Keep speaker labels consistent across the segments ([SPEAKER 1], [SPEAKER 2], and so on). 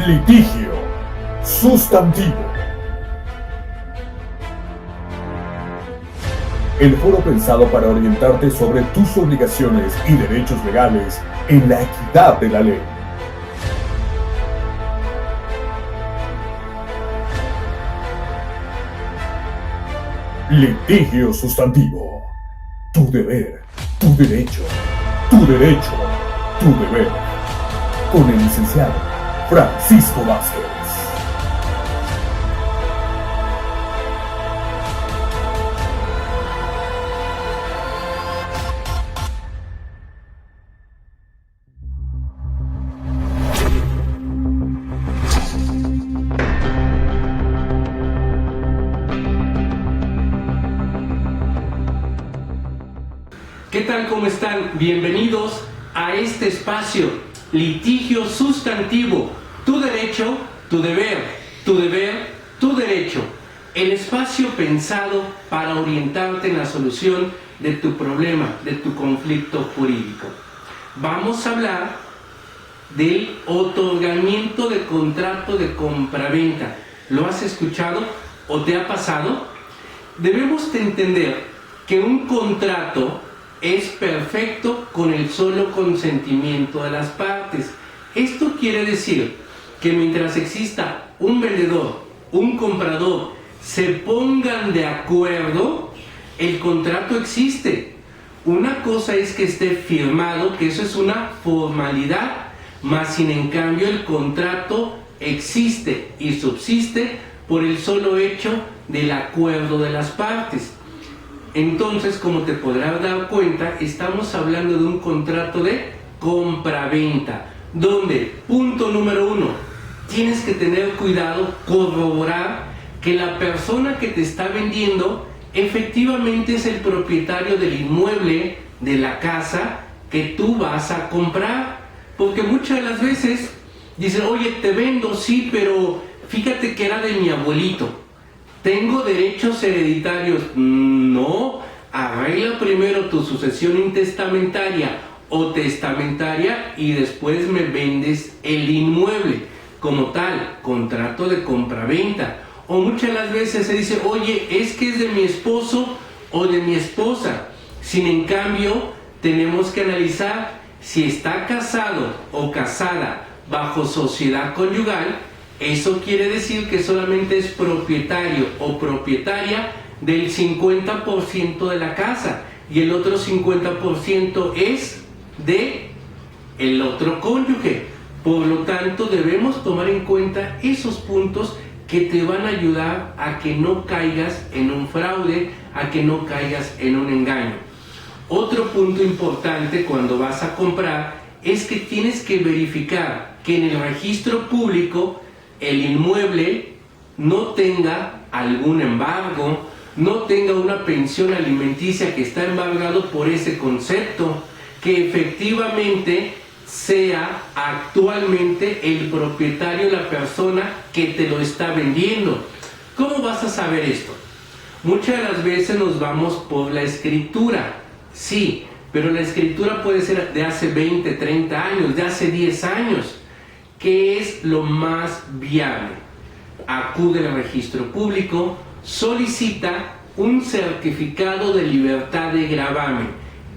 [SPEAKER 1] Litigio sustantivo. El foro pensado para orientarte sobre tus obligaciones y derechos legales en la equidad de la ley. Litigio sustantivo. Tu deber, tu derecho, tu derecho, tu deber. Con el licenciado Francisco Vázquez.
[SPEAKER 2] ¿Qué tal? ¿Cómo están? Bienvenidos a este espacio, litigio sustantivo, tu derecho, tu deber, tu deber, tu derecho. El espacio pensado para orientarte en la solución de tu problema, de tu conflicto jurídico. Vamos a hablar del otorgamiento de contrato de compraventa. ¿Lo has escuchado o te ha pasado? Debemos de entender que un contrato es perfecto con el solo consentimiento de las partes. Esto quiere decir que mientras exista un vendedor, un comprador, se pongan de acuerdo, el contrato existe. Una cosa es que esté firmado, que eso es una formalidad, mas sin en cambio el contrato existe y subsiste por el solo hecho del acuerdo de las partes. Entonces, como te podrás dar cuenta, estamos hablando de un contrato de compraventa, donde, punto número 1, tienes que tener cuidado, corroborar que la persona que te está vendiendo efectivamente es el propietario del inmueble, de la casa que tú vas a comprar. Porque muchas de las veces dicen, oye, te vendo, sí, pero fíjate que era de mi abuelito. ¿Tengo derechos hereditarios? No, arregla primero tu sucesión intestamentaria o testamentaria y después me vendes el inmueble. Como tal, contrato de compraventa. O muchas de las veces se dice, oye, es que es de mi esposo o de mi esposa. Sin en cambio, tenemos que analizar si está casado o casada bajo sociedad conyugal. Eso quiere decir que solamente es propietario o propietaria del 50% de la casa y el otro 50% es de el otro cónyuge. Por lo tanto, debemos tomar en cuenta esos puntos que te van a ayudar a que no caigas en un fraude, a que no caigas en un engaño. Otro punto importante cuando vas a comprar es que tienes que verificar que en el registro público el inmueble no tenga algún embargo, no tenga una pensión alimenticia que está embargado por ese concepto, que efectivamente sea actualmente el propietario, la persona que te lo está vendiendo. ¿Cómo vas a saber esto? Muchas de las veces nos vamos por la escritura, sí, pero la escritura puede ser de hace 20, 30 años, de hace 10 años. ¿Qué es lo más viable? Acude al registro público, solicita un certificado de libertad de gravamen.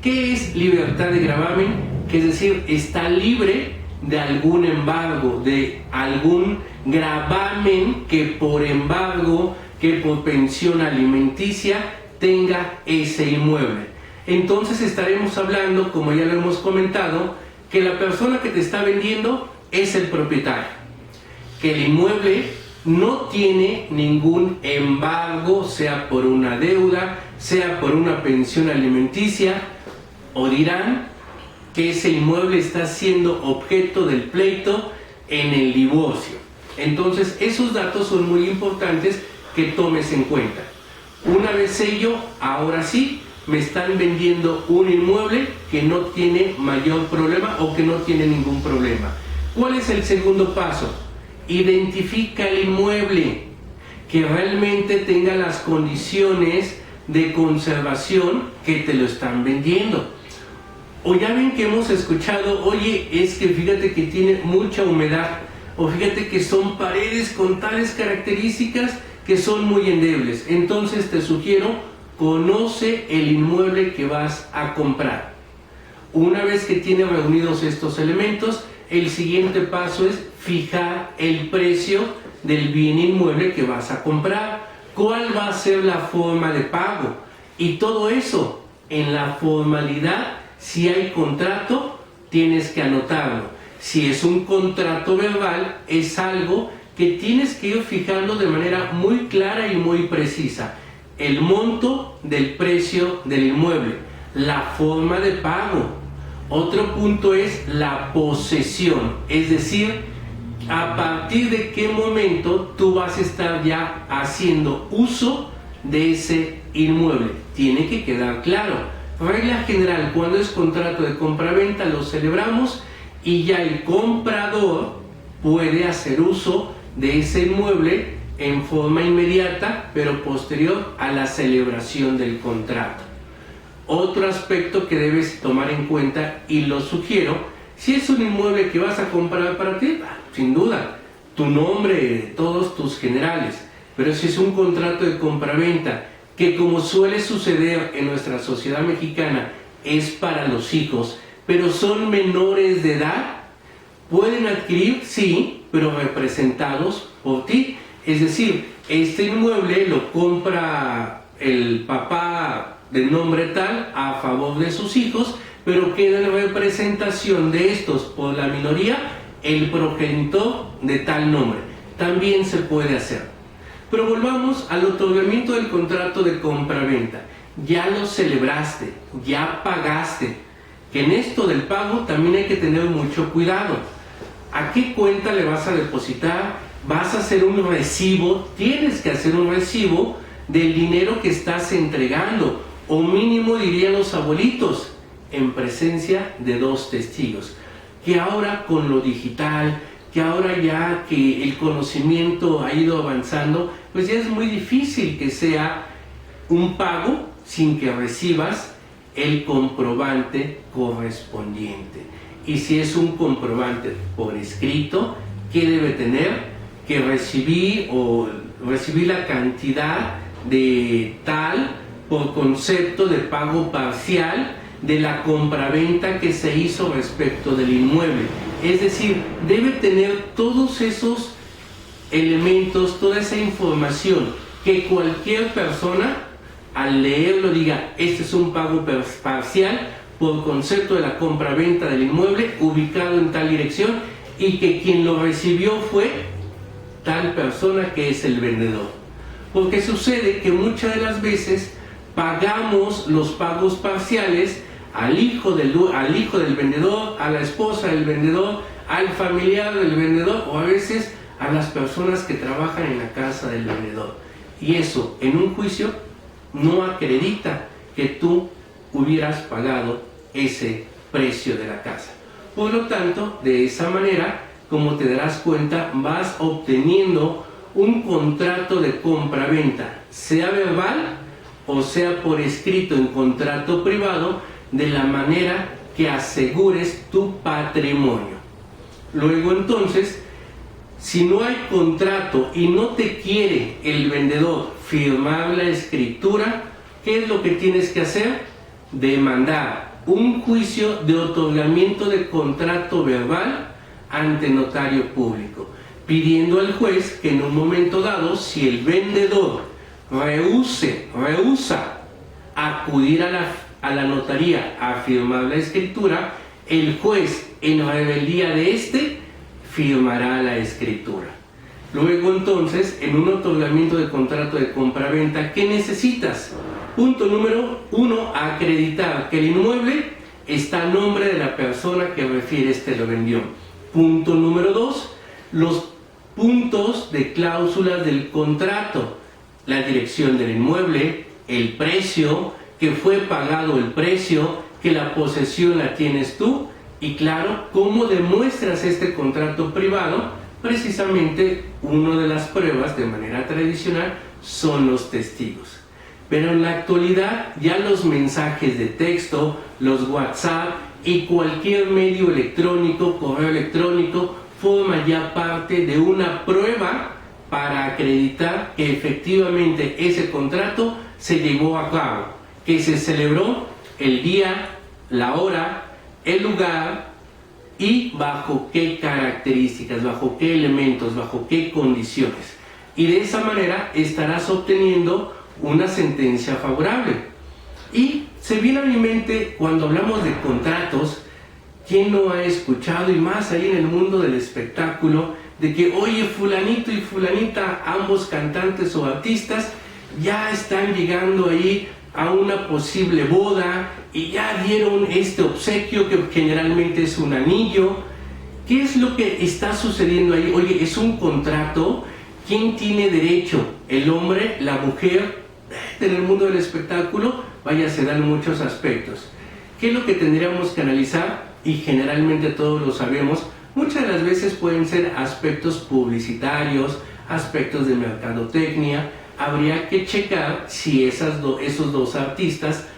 [SPEAKER 2] ¿Qué es libertad de gravamen? Que es decir, está libre de algún embargo, de algún gravamen que por embargo, que por pensión alimenticia tenga ese inmueble. Entonces estaremos hablando, como ya lo hemos comentado, que la persona que te está vendiendo es el propietario, que el inmueble no tiene ningún embargo, sea por una deuda, sea por una pensión alimenticia, o dirán que ese inmueble está siendo objeto del pleito en el divorcio. Entonces esos datos son muy importantes que tomes en cuenta. Una vez ello, ahora sí, me están vendiendo un inmueble que no tiene mayor problema o que no tiene ningún problema. ¿Cuál es el segundo paso? Identifica el inmueble que realmente tenga las condiciones de conservación que te lo están vendiendo. O ya ven que hemos escuchado, oye, es que fíjate que tiene mucha humedad. o fíjate que son paredes con tales características que son muy endebles. Entonces te sugiero, conoce el inmueble que vas a comprar. Una vez que tienes reunidos estos elementos, el siguiente paso es fijar el precio del bien inmueble que vas a comprar. ¿Cuál va a ser la forma de pago? Y todo eso en la formalidad. Si hay contrato, tienes que anotarlo. Si es un contrato verbal, es algo que tienes que ir fijando de manera muy clara y muy precisa. El monto del precio del inmueble, la forma de pago. Otro punto es la posesión, es decir, a partir de qué momento tú vas a estar ya haciendo uso de ese inmueble. Tiene que quedar claro. Regla general, cuando es contrato de compraventa lo celebramos y ya el comprador puede hacer uso de ese inmueble en forma inmediata, pero posterior a la celebración del contrato. Otro aspecto que debes tomar en cuenta, y lo sugiero, si es un inmueble que vas a comprar para ti, sin duda, tu nombre, todos tus generales. Pero si es un contrato de compraventa, que como suele suceder en nuestra sociedad mexicana, es para los hijos, pero son menores de edad, pueden adquirir, sí, pero representados por ti. Es decir, este inmueble lo compra el papá de nombre tal a favor de sus hijos, pero queda en representación de estos por la minoría el progenitor de tal nombre. También se puede hacer. Pero volvamos al otorgamiento del contrato de compraventa. Ya lo celebraste, ya pagaste. Que en esto del pago también hay que tener mucho cuidado. ¿A qué cuenta le vas a depositar? ¿Vas a hacer un recibo? Tienes que hacer un recibo del dinero que estás entregando, o mínimo dirían los abuelitos, en presencia de 2 testigos. Que ahora con lo digital, que ahora ya que el conocimiento ha ido avanzando, pues ya es muy difícil que sea un pago sin que recibas el comprobante correspondiente. Y si es un comprobante por escrito, ¿qué debe tener? Que recibí la cantidad de tal por concepto de pago parcial de la compraventa que se hizo respecto del inmueble. Es decir, debe tener todos esos elementos, toda esa información, que cualquier persona al leerlo diga, este es un pago parcial por concepto de la compraventa del inmueble ubicado en tal dirección, y que quien lo recibió fue tal persona que es el vendedor. Porque sucede que muchas de las veces pagamos los pagos parciales al hijo del vendedor, a la esposa del vendedor, al familiar del vendedor, o a veces a las personas que trabajan en la casa del vendedor. Y eso en un juicio no acredita que tú hubieras pagado ese precio de la casa. Por lo tanto, de esa manera, como te darás cuenta, vas obteniendo un contrato de compra-venta, sea verbal o sea por escrito en contrato privado, de la manera que asegures tu patrimonio. Luego entonces, si no hay contrato y no te quiere el vendedor firmar la escritura, ¿qué es lo que tienes que hacer? Demandar un juicio de otorgamiento de contrato verbal ante notario público, pidiendo al juez que en un momento dado, si el vendedor rehúsa acudir a la notaría a firmar la escritura, el juez, en rebeldía de este, firmará la escritura. Luego entonces, en un otorgamiento de contrato de compraventa, ¿qué necesitas? Punto número 1, acreditar que el inmueble está a nombre de la persona que refieres te lo vendió. Punto número 2, los puntos de cláusulas del contrato, la dirección del inmueble, el precio, que fue pagado el precio, que la posesión la tienes tú, y claro, cómo demuestras este contrato privado. Precisamente una de las pruebas de manera tradicional son los testigos. Pero en la actualidad ya los mensajes de texto, los WhatsApp y cualquier medio electrónico, correo electrónico, forma ya parte de una prueba para acreditar que efectivamente ese contrato se llevó a cabo, que se celebró el día, la hora, el lugar y bajo qué características, bajo qué elementos, bajo qué condiciones. Y de esa manera estarás obteniendo una sentencia favorable. Y se viene a mi mente cuando hablamos de contratos, ¿quién no ha escuchado, y más ahí en el mundo del espectáculo, de que, oye, fulanito y fulanita, ambos cantantes o artistas, ya están llegando ahí a una posible boda y ya dieron este obsequio que generalmente es un anillo? ¿Qué es lo que está sucediendo ahí? Oye, es un contrato. ¿Quién tiene derecho? ¿El hombre? ¿La mujer? En el mundo del espectáculo, vaya, se dan muchos aspectos. ¿Qué es lo que tendríamos que analizar? Y generalmente todos lo sabemos, muchas de las veces pueden ser aspectos publicitarios, aspectos de mercadotecnia. Habría que checar si esos dos artistas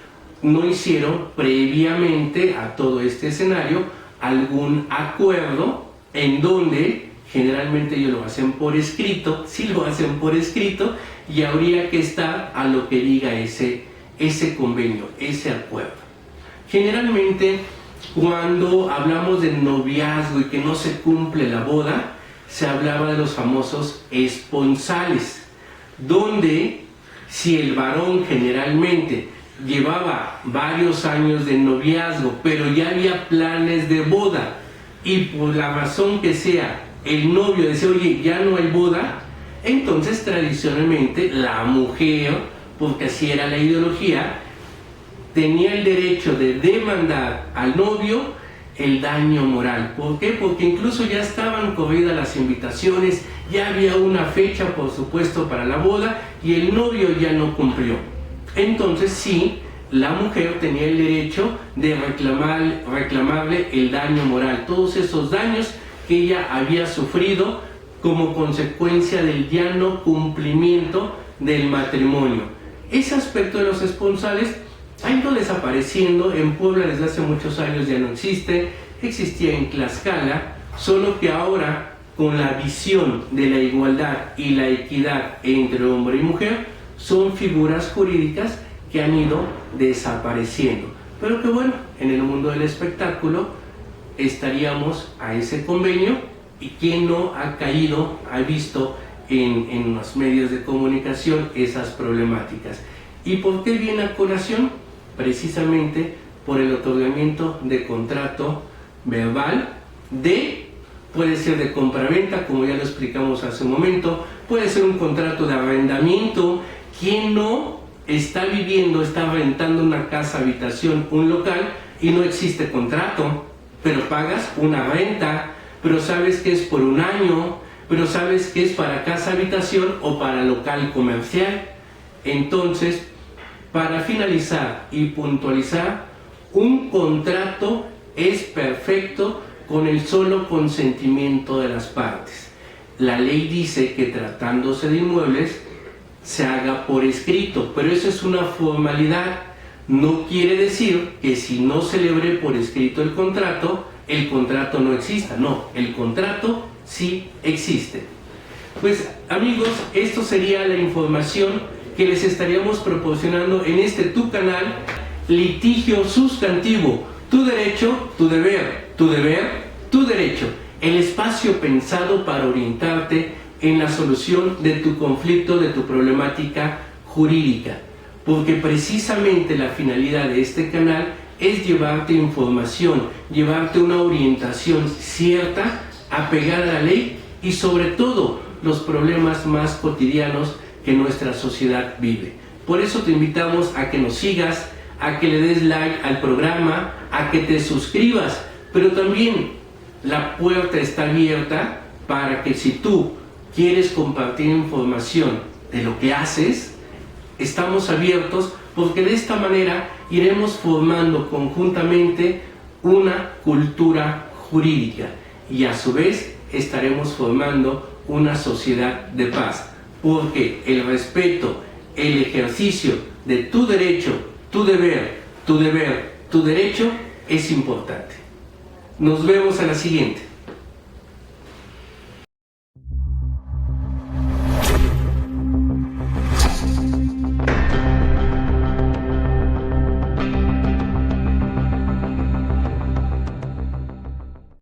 [SPEAKER 2] no hicieron previamente a todo este escenario algún acuerdo en donde generalmente ellos lo hacen por escrito, sí lo hacen por escrito, y habría que estar a lo que diga ese convenio, ese acuerdo. Generalmente cuando hablamos de noviazgo y que no se cumple la boda, se hablaba de los famosos esponsales, donde si el varón generalmente llevaba varios años de noviazgo, pero ya había planes de boda, y por la razón que sea, el novio decía, oye, ya no hay boda, entonces tradicionalmente la mujer, porque así era la ideología, tenía el derecho de demandar al novio el daño moral. ¿Por qué? Porque incluso ya estaban corridas las invitaciones, ya había una fecha, por supuesto, para la boda, y el novio ya no cumplió. Entonces sí, la mujer tenía el derecho de reclamarle el daño moral, todos esos daños que ella había sufrido como consecuencia del ya no cumplimiento del matrimonio. Ese aspecto de los esponsales ha ido desapareciendo. En Puebla desde hace muchos años ya no existe, existía en Tlaxcala, solo que ahora con la visión de la igualdad y la equidad entre hombre y mujer, son figuras jurídicas que han ido desapareciendo. Pero que bueno, en el mundo del espectáculo estaríamos a ese convenio, y quien no ha caído, ha visto en los medios de comunicación esas problemáticas. ¿Y por qué viene a colación? Precisamente por el otorgamiento de contrato verbal puede ser de compraventa, como ya lo explicamos hace un momento, puede ser un contrato de arrendamiento. ¿Quién no está viviendo, está rentando una casa, habitación, un local, y no existe contrato, pero pagas una renta, pero sabes que es por un año, pero sabes que es para casa, habitación o para local comercial? Entonces, para finalizar y puntualizar, un contrato es perfecto con el solo consentimiento de las partes. La ley dice que tratándose de inmuebles se haga por escrito, pero eso es una formalidad. No quiere decir que si no celebré por escrito el contrato no exista. No, el contrato sí existe. Pues amigos, esto sería la información que les estaríamos proporcionando en este tu canal, Litigio Sustantivo, tu derecho, tu deber, tu deber, tu derecho. El espacio pensado para orientarte en la solución de tu conflicto, de tu problemática jurídica. Porque precisamente la finalidad de este canal es llevarte información, llevarte una orientación cierta, apegada a la ley, y sobre todo los problemas más cotidianos que nuestra sociedad vive. Por eso te invitamos a que nos sigas, a que le des like al programa, a que te suscribas, pero también la puerta está abierta para que si tú quieres compartir información de lo que haces, estamos abiertos, porque de esta manera iremos formando conjuntamente una cultura jurídica, y a su vez estaremos formando una sociedad de paz, porque el respeto, el ejercicio de tu derecho, tu deber, tu derecho es importante. Nos vemos a la siguiente.